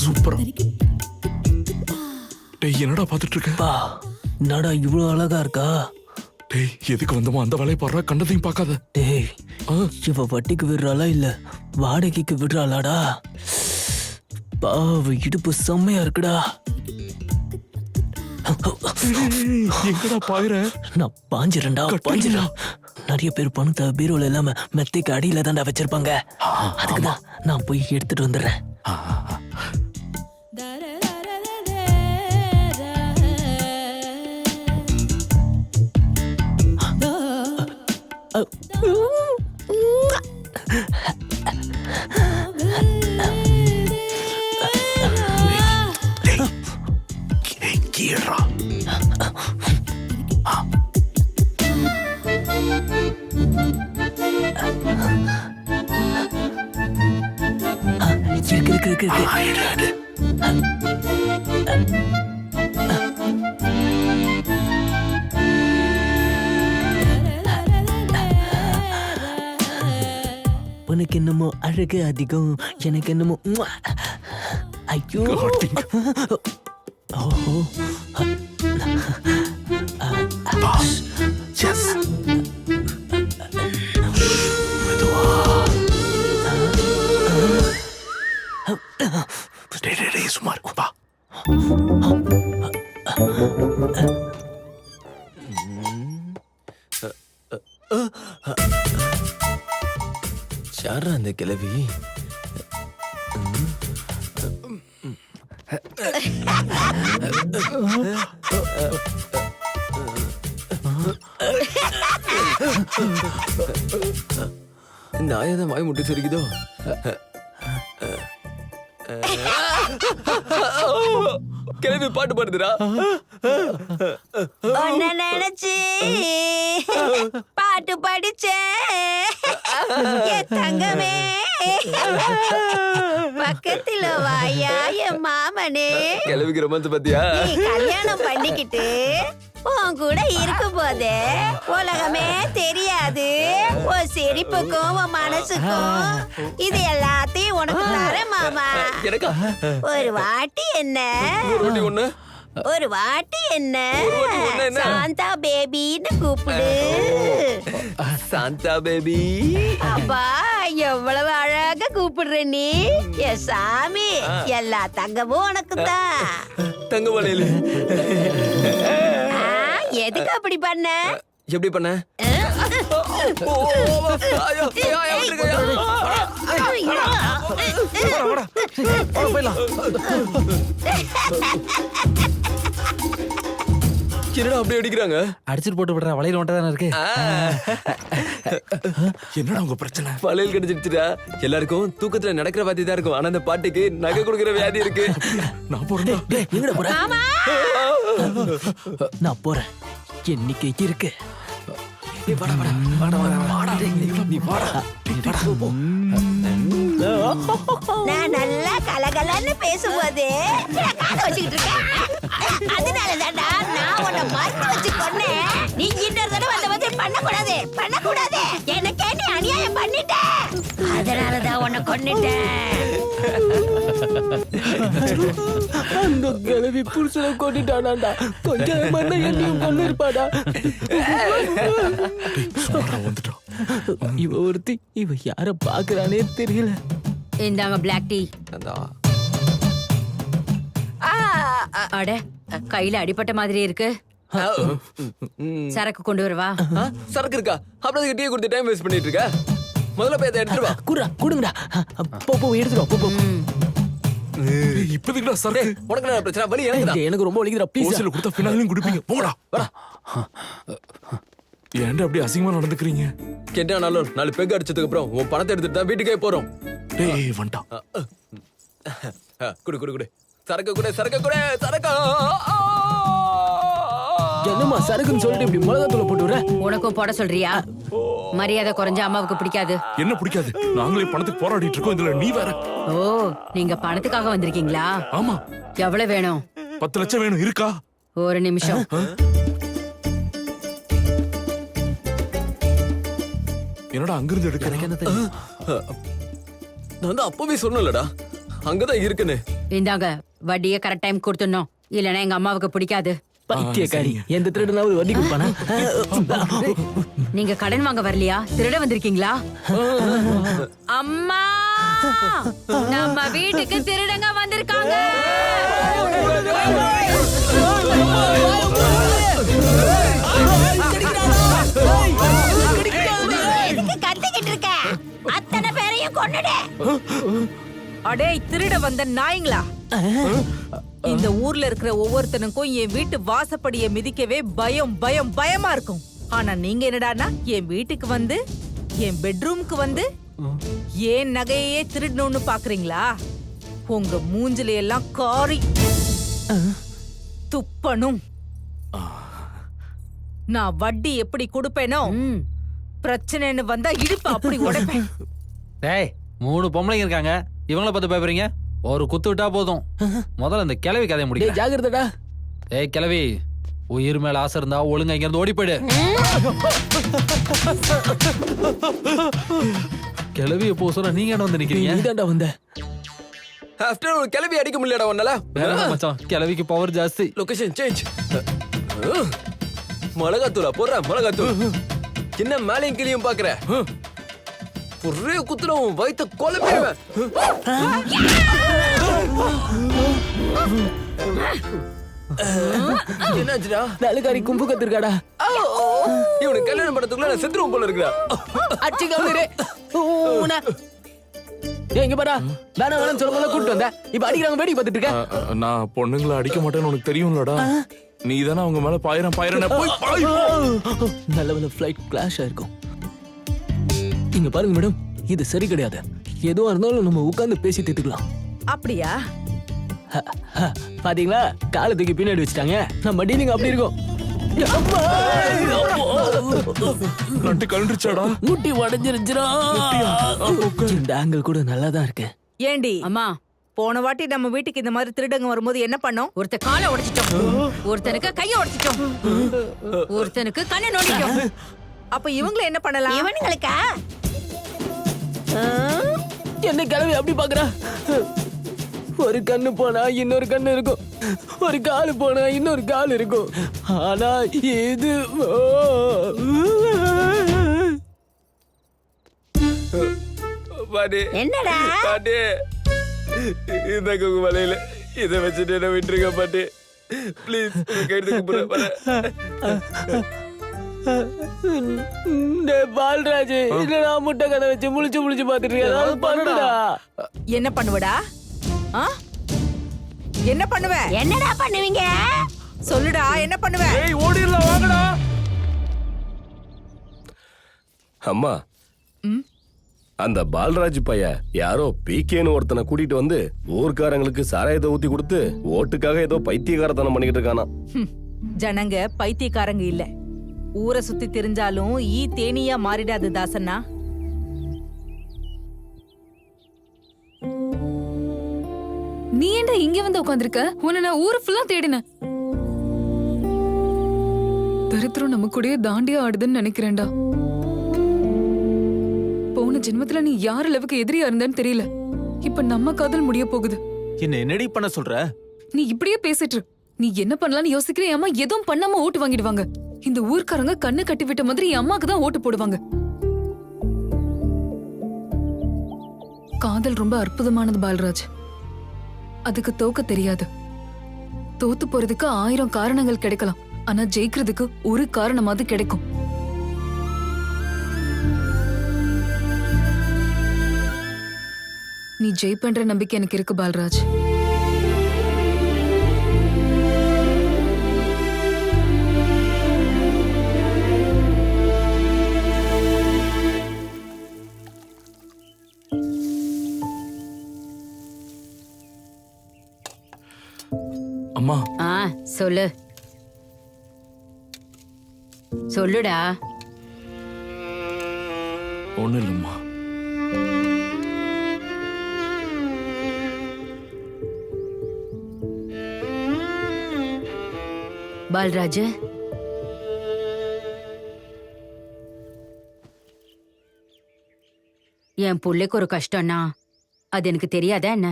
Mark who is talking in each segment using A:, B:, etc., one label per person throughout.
A: சூப்பரா சூப்பரா. டேய் என்னடா பாத்துட்டு இருக்க?
B: பா என்னடா இவ்வளவு அழகா இருக்கா?
A: டேய் எதுக்கு வந்தோமோ அந்த வேலையை பாடுறா, கண்டதையும் பார்க்காத.
B: டேய்
A: ஆ,
B: இவ வட்டிக்கு விடுறாளா இல்ல வாடகைக்கு விடுறாளாடா? பாவ இடுப்பு செம்மையா இருக்குடா.
A: எங்கடா பாக்குற?
B: நான் பாஞ்சிரண்டா பாஞ்சிரா. நிறைய பேர் பணத்தை பீரோல இல்லாம மெத்தைக்கு அடியில தான்டா வச்சிருப்பாங்க. அதுக்குதான் நான் போய் எடுத்துட்டு வந்துடுறேன்.
A: கீழா
B: இருக்கு இருக்கு இருக்கு. உனக்கு என்னமோ அழகு அதிகம், எனக்கு என்னமோ உம்மா. ஐயோ ஓஹோ.
A: எஸ் மெதுவா. டேய் டேய் டேய் சுமார் பா.
B: யாரா அந்த கிழவி?
C: நாயதான் வாய் முட்டி சொரிக்குதோ. கிளம்பி பாட்டு பாடுதுடா.
D: உன்னை நினைச்சு பாட்டு படிச்சேன் என் தங்கமே. பக்கத்துல வாயா என் மாமனே.
C: கிளம்பிக்கு ரொமான்ஸ் பாத்தியா?
D: நீ கல்யாணம் பண்ணிக்கிட்டு உன் கூட இருக்கும் போதே உலகமே தெரியாது. உன் சிரிப்புக்கும் உன் மனசுக்கும் இது எல்லாத்தையும் உனக்கு தர மாமா.
C: எனக்கா?
D: ஒரு வாட்டி என்ன
C: ஒண்ணு
D: ஒரு வாட்டி என்ன
C: என்ன?
D: சாந்தா பேபின்னு கூப்பிடு.
C: சாந்தா பேபி.
D: அப்பா எவ்வளவு அழகா கூப்பிடுற நீ. என் சாமி எல்லா தங்கமும் உனக்கு தான்.
C: தங்க வளையல்.
D: எதுக்கு அப்படி பண்ண?
C: எப்படி பண்ண? என்னடா அப்படி அடிக்கிறாங்க?
B: அடிச்சுட்டு போட்டு விடுற வளையல் ஒன்றை தானே இருக்கு.
A: என்னடா உங்க பிரச்சனை?
C: வளையல் கிடைச்சிருச்சுடா. எல்லாருக்கும் தூக்கத்துல நடக்கிற வாத்தி தான் இருக்கும். ஆனா அந்த பாட்டுக்கு நகை கொடுக்கிற வியாதி இருக்கு.
A: நான் போறேன்.
B: எங்கட போற? நான் போறேன். எண்ணிக்கை இருக்கு.
D: நான் நல்லா கலகலன்னு பேசும்போது காத வச்சுக்கிட்டு இருக்கேன். அதனாலதான்டா நான் உன்னை மறந்து வச்சு கொன்னேன். நீ இன்னொரு தடவை அந்த மாதிரி பண்ணக்கூடாது பண்ணக்கூடாது. எனக்கே நீ அநியாயம் பண்ணிட்ட. அதனாலதான் உன்னை கொன்னுட்டேன்.
B: அந்த கிழவி புருஷனை கொண்டுட்டானாண்டா. கொஞ்சம் மண்ணை என்னையும் கொண்டு இருப்பாடா.
A: சுமாரா வந்துட்டோம்.
B: இவ ஒருத்தி, இவ யார பாக்குறானே தெரியல.
D: இந்தாங்க பிளாக் டீ. அட கையில அடிபட்ட மாதிரி இருக்கு. சரக்கு கொண்டு வரவா?
C: சரக்கு இருக்கா? அப்புறம் டீ கொடுத்து டைம் வேஸ்ட் பண்ணிட்டு இருக்க. முதல்ல போய் அதை எடுத்துட்டு வா.
B: குடுறா கொடுங்கடா. போ எடுத்துடும். போ
A: இப்போதைக்கு சரக்கு
C: உனக்கு என்ன பிரச்சனை? வலி எனக்கு
B: எனக்கு ரொம்ப வலிக்குதுடா. ப்ளீஸ்
A: ஓசில கொடுத்தா பின்னாலும் குடிப்பீங்க. போடா. ஏன்டா அப்படி அசிங்கமா நடந்துக்கிறீங்க?
C: கேட்டானாலும் 4 பெக் அடிச்சதுக்கு அப்புறம் உன் பணத்தை எடுத்துட்டு தான் வீட்டுக்கே போறோம்.
A: டேய் வந்துட்டான்.
C: குடு குடு குடு. சரக்கு குடு சரக்கு குடு சரக்கு.
B: என்னம்மா சரக்குன்னு சொல்லிட்டு இப்படி மிளகாத்தூளை போட்டு விடுற?
D: உனக்கும் போட சொல்றியா? மரியாதை குறைஞ்ச அம்மாவுக்கு பிடிக்காது.
A: என்ன பிடிக்காது? நாங்களே பணத்துக்கு போராடிட்டு இருக்கோம். இதுல நீ வேற.
D: ஓ நீங்க பணத்துக்காக வந்திருக்கீங்களா?
A: ஆமா.
D: எவ்வளவு வேணும்?
A: 10 லட்சம் வேணும். இருக்கா?
D: ஒரு நிமிஷம்.
A: என்னடா அங்கிருந்து எடுக்க?
C: நான் தான் அப்பவே சொன்னலடா அங்கதான் இருக்குன்னு.
E: இந்தாங்க வட்டியை கரெக்ட் டைம் கொடுத்துடணும் இல்லைன்னா எங்க அம்மாவுக்கு பிடிக்காது.
B: பைத்தியக்காரி, எந்த திருடனாவது வட்டி கொடுப்பானா?
E: நீங்க கடன் வாங்க வரலையா, திருட வந்திருக்கீங்களா? அம்மா, நம்ம வீட்டுக்கு திருடங்க வந்திருக்காங்க.
D: எதுக்கு கத்திக்கிட்டு இருக்க? அத்தனை பேரையும் கொன்னுடு.
F: அடே திருட வந்த நாய்ங்களா, இந்த ஊர்ல இருக்கிற ஒவ்வொருத்தனுக்கும் என் வீட்டு வாசப்படியை மிதிக்கவே பயம் பயம் பயமா இருக்கும். ஆனா நீங்க என்னடான்னா என் வீட்டுக்கு வந்து என் பெட்ரூமுக்கு வந்து ஏன் நகையே திருடணும்னு பாக்குறீங்களா? உங்க மூஞ்சில எல்லாம் காரி துப்பணும். நான் வட்டி எப்படி கொடுப்பேனோ, பிரச்சனைன்னு வந்தா இடுப்பு அப்படி உடைப்பேன்.
G: டேய், 3 பொம்பளைங்க இருக்காங்க, இவங்கள பார்த்து பயப்படுறீங்க? ஒரு குத்து விட்டா போதும். முதல்ல இந்த கிழவி கதையை
B: டேய்
G: முடிக்க.
B: ஜாகிரதடா.
G: ஏய் கிழவி, உயிர் மேல ஆசை இருந்தா ஒழுங்கா இங்க இருந்து ஓடி போயிடு. கிழவிய போ சொன்னா நீங்க என்ன வந்து நிக்கிறீங்க?
B: நீதான்டா வந்த.
C: ஆஃப்டர் ஒரு கிளவி அடிக்க முடியலடா உன்னால.
G: வேற மச்சான், கிழவிக்கு பவர் ஜாஸ்தி.
C: Location change. மிளகாத்தூளா போடுற மிளகாத்தூள். என்ன மேலையும் கிளியும் பாக்குற? ஒரே குத்துற உன் வயித்த கொலைப்பிடுவேன். என்னாச்சுடா?
B: நாலுகாரி கும்பு கத்திருக்காடா.
C: இவனுக்கு கல்யாணம் பண்றதுக்குள்ள நான் செத்துருவோம் போல இருக்குடா.
B: அச்சி கவுனரே. இங்க பாரா, வேணா வேணாம் சொல்ல போல கூட்டு வந்த. இப்ப அடிக்கிறாங்க, வேடி பார்த்துட்டு இருக்க.
A: நான் பொண்ணுங்களை அடிக்க மாட்டேன்னு உனக்கு தெரியும்லடா. நீ தானே அவங்க மேல பாயிரம் போய் பாய்.
B: நல்ல வேலை ஃப்ளைட் கிளாஷ் ஆயிருக்கும். இங்க பாருங்க மேடம், இது சரி கிடையாது. எதுவா இருந்தாலும் நம்ம உட்கார்ந்து பேசி தீர்த்துக்கலாம்.
F: அப்படியா?
B: பாத்தீங்களா, காலை தூக்கி பின்னாடி வச்சுட்டாங்க. நம்ம டீலிங் அப்படி இருக்கும்.
A: நட்டு கலண்டுச்சாடா.
B: முட்டி உடஞ்சிருச்சுடா. இந்த ஆங்கிள் கூட நல்லா தான் இருக்கு.
F: ஏண்டி
E: அம்மா,
F: போன வாட்டி நம்ம வீட்டுக்கு இந்த மாதிரி திருடங்க வரும்போது என்ன பண்ணோம்?
E: ஒருத்த காலை உடைச்சிட்டோம், ஒருத்தனுக்கு கைய உடைச்சிட்டோம், ஒருத்தனுக்கு கண்ணை நோண்டிட்டோம்.
F: அப்ப இவங்களை என்ன பண்ணலாம்?
D: இவனுங்களுக்கா?
B: என்ன கிளவி அப்படி பாக்குறா? ஒரு கண்ணு போனா இன்னொரு கண்ணு இருக்கும், ஒரு காலு போனா இன்னொரு கால் இருக்கும். ஆனா இது
C: பாடி
D: என்னடா?
C: பாட்டி, இந்த குங்கு மலையில இதை வச்சுட்டு என்ன விட்டுருங்க பாட்டி. ப்ளீஸ் கைதுக்கு போற.
B: பால்ராஜ், இல்லடா, முட்டை கதை வச்சு முழிச்சு முழிச்சு பாத்துட்டு ஏதாவது பண்ணுடா.
F: என்ன பண்ணுவடா? ஆ? என்ன பண்ணுவ?
D: என்னடா பண்ணுவீங்க?
F: சொல்லுடா, என்ன பண்ணுவ?
A: ஏய் ஓடிரலாம் வாங்கடா.
H: அம்மா, அந்த பால்ராஜ் பைய யாரோ பிகேன்னு ஒருத்தனை கூட்டிட்டு வந்து ஊர்க்காரங்களுக்கு சாராயத்தை ஊத்தி கொடுத்து ஓட்டுக்காக ஏதோ பைத்தியக்காரத்தனம் பண்ணிக்கிட்டு இருக்கானா.
F: ஜனங்க பைத்தியக்காரங்க இல்ல. ஊரை சுத்தி தெரிஞ்சாலும் ஈ தேனியா மாறிடாது தாசண்ணா.
I: நீ ஏன்டா இங்க வந்து உட்கார்ந்திருக்க? உன்னை நான் ஊரு ஃபுல்லா தேடினேன். தரித்திரம் நம்ம கூடயே தாண்டியா ஆடுதுன்னு நினைக்கிறேன்டா. போன ஜென்மத்துல நீ யார் அளவுக்கு எதிரியா இருந்தேன்னு தெரியல. இப்ப நம்ம காதல் முடிய போகுது.
J: என்ன என்னடி பண்ண சொல்ற?
I: நீ இப்படியே பேசிட்டு இரு. நீ என்ன பண்ணலாம்னு ஓட்டு அம்மா எதுவும் பண்ணாம ஓட்டு வாங்கிடுவாங்க. இந்த ஊர்க்காரங்க கண்ணு கட்டி விட்ட மாதிரி என் அம்மாக்கு தான் ஓட்டு போடுவாங்க. காதல் ரொம்ப அற்புதமானது பால்ராஜ். அதுக்கு தோக்க தெரியாது. தோத்து போறதுக்கு 1000 காரணங்கள் கிடைக்கலாம். ஆனா ஜெயிக்கிறதுக்கு ஒரு காரணமாவது கிடைக்கும். நீ ஜெயிப்பன்ற நம்பிக்கை எனக்கு இருக்கு பால்ராஜ்.
A: அம்மா,
E: சொல்லு சொல்லுடா.
A: ஒண்ணு இல்லம்மா.
E: பால்ராஜ், என் புள்ளைக்கு ஒரு கஷ்டம்னா அது எனக்கு தெரியாதா என்ன?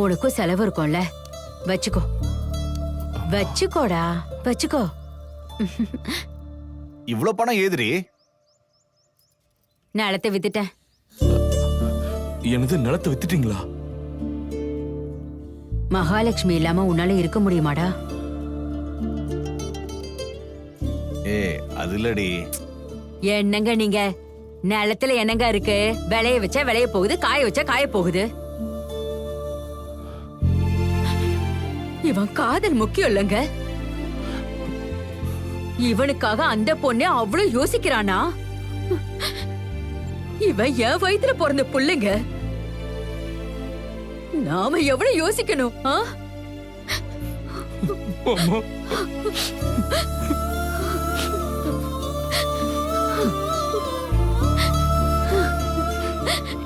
E: உனக்கும் செலவு இருக்கும்ல, வச்சுக்கோ. வச்சுக்கோடா, வச்சுக்கோ.
J: இவ்ளோ பணம் ஏதுரி?
E: நிலத்தை வித்துட்டேன்.
A: எனது நிலத்தை வித்துட்டீங்களா?
E: மகாலட்சுமி இல்லாம உன்னால இருக்க முடியுமாடா?
J: ஏ அது இல்லடி.
E: என்னங்க நீங்க, நிலத்துல என்னங்க இருக்கு? விளைய வச்சா விளைய போகுது, காய வச்சா காய போகுது. இவன் காதல் முக்கியம் இல்லங்க. இவனுக்காக அந்த பொண்ணு அவ்வளவு யோசிக்கிறானா? இவன் என் வயித்துல பிறந்த புள்ளைங்க. நாம எவ்வளவு யோசிக்கணும்?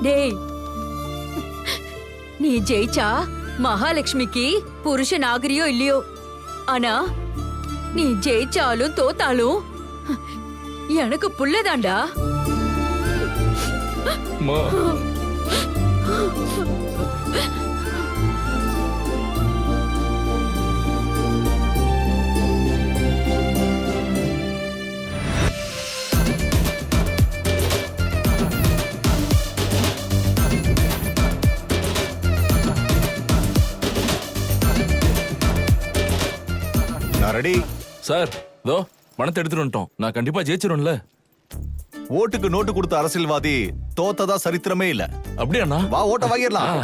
E: டேய், நீ ஜெயிச்சா மகாலட்சுமிக்கு புருஷன் ஆகிறியோ இல்லையோ, ஆனா நீ ஜெயிச்சாலும் தோத்தாலும் எனக்கு புள்ளதாண்டா.
A: அம்மா,
J: நான் ரெடி.
A: சார் இதோ பணத்தை எடுத்துட்டு வந்துட்டோம். நான் கண்டிப்பா ஜெயிச்சிரும்ல.
J: ஓட்டுக்கு நோட்டு கொடுத்த அரசியல்வாதி தோத்ததா சரித்திரமே இல்ல.
A: அப்படியாண்ணா?
J: வா ஓட்ட வாங்கிடலாம்.